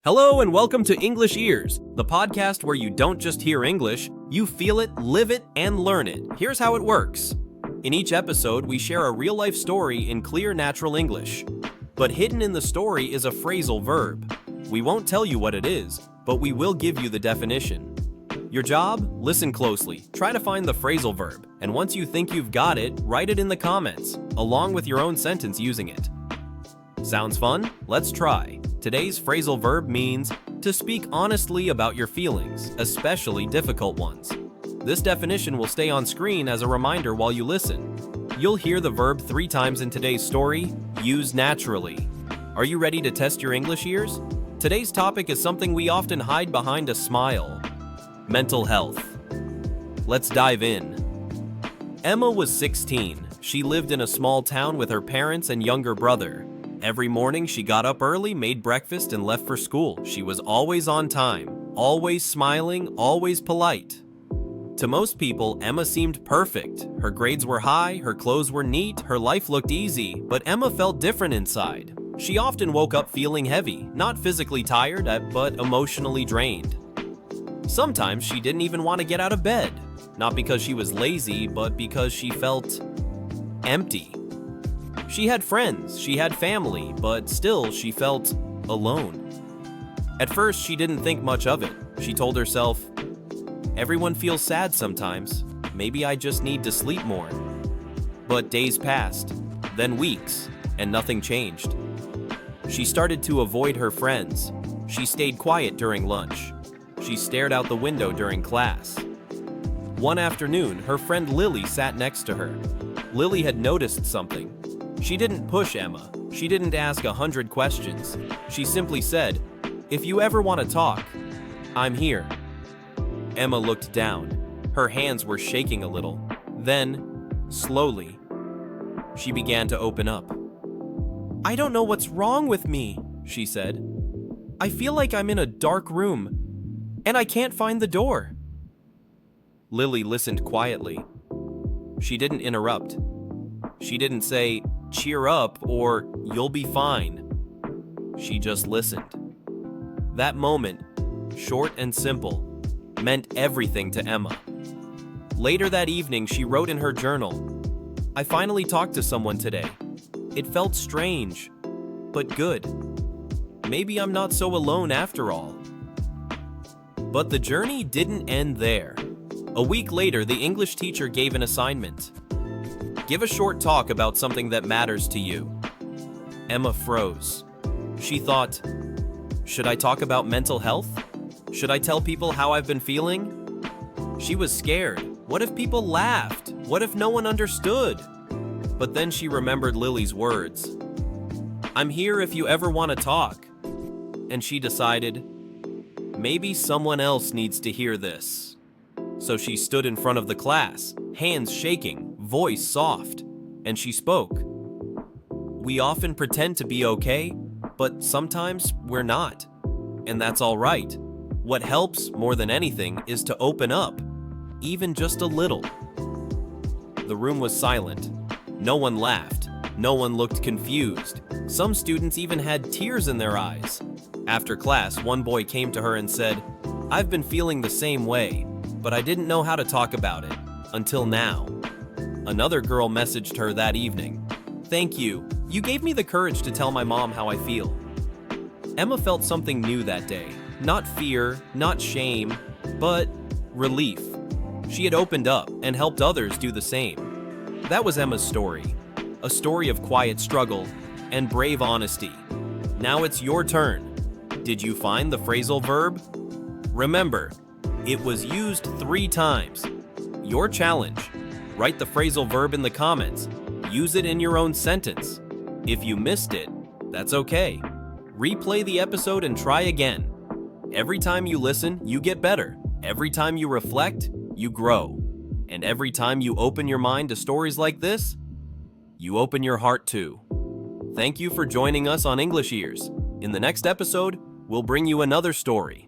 Hello and welcome to English Ears, the podcast where you don't just hear English, you feel it, live it, and learn it. Here's how it works. In each episode, we share a real-life story in clear, natural English. But hidden in the story is a phrasal verb. We won't tell you what it is, but we will give you the definition. Your job? Listen closely. Try to find the phrasal verb, and once you think you've got it, write it in the comments, along with your own sentence using it. Sounds fun? Let's try. Today's phrasal verb means to speak honestly about your feelings, especially difficult ones. This definition will stay on screen as a reminder while you listen. You'll hear the verb 3 times in today's story. Use naturally. Are you ready to test your English ears? Today's topic is something we often hide behind a smile. Mental health. Let's dive in. Emma was 16. She lived in a small town with her parents and younger brother. Every morning, she got up early, made breakfast, and left for school. She was always on time, always smiling, always polite. To most people, Emma seemed perfect. Her grades were high, her clothes were neat, her life looked easy, but Emma felt different inside. She often woke up feeling heavy, not physically tired, but emotionally drained. Sometimes she didn't even want to get out of bed, not because she was lazy, but because she felt empty. She had friends, she had family, but still she felt alone. At first, she didn't think much of it. She told herself, "Everyone feels sad sometimes. Maybe I just need to sleep more." But days passed, then weeks, and nothing changed. She started to avoid her friends. She stayed quiet during lunch. She stared out the window during class. One afternoon, her friend Lily sat next to her. Lily had noticed something. She didn't push Emma. She didn't ask 100 questions. She simply said, "If you ever want to talk, I'm here." Emma looked down. Her hands were shaking a little. Then, slowly, she began to open up. "I don't know what's wrong with me," she said. "I feel like I'm in a dark room, and I can't find the door." Lily listened quietly. She didn't interrupt. She didn't say, "Cheer up," or "You'll be fine." She just listened. That moment, short and simple, meant everything to Emma. Later that evening, she wrote in her journal, "I finally talked to someone today. It felt strange, but good. Maybe I'm not so alone after all." But the journey didn't end there. A week later, the English teacher gave an assignment. Give a short talk about something that matters to you. Emma froze. She thought, should I talk about mental health? Should I tell people how I've been feeling? She was scared. What if people laughed? What if no one understood? But then she remembered Lily's words. "I'm here if you ever want to talk." And she decided, maybe someone else needs to hear this. So she stood in front of the class, hands shaking, voice soft, and she spoke. We often pretend to be okay, but sometimes we're not. And that's all right. What helps more than anything is to open up, even just a little. The room was silent. No one laughed. No one looked confused. Some students even had tears in their eyes. After class, one boy came to her and said, "I've been feeling the same way, but I didn't know how to talk about it, until now." Another girl messaged her that evening, "Thank you. You gave me the courage to tell my mom how I feel." Emma felt something new that day. Not fear, not shame, but relief. She had opened up and helped others do the same. That was Emma's story. A story of quiet struggle and brave honesty. Now it's your turn. Did you find the phrasal verb? Remember, it was used 3 times. Your challenge. Write the phrasal verb in the comments. Use it in your own sentence. If you missed it, that's okay. Replay the episode and try again. Every time you listen, you get better. Every time you reflect, you grow. And every time you open your mind to stories like this, you open your heart too. Thank you for joining us on English Ears. In the next episode, we'll bring you another story.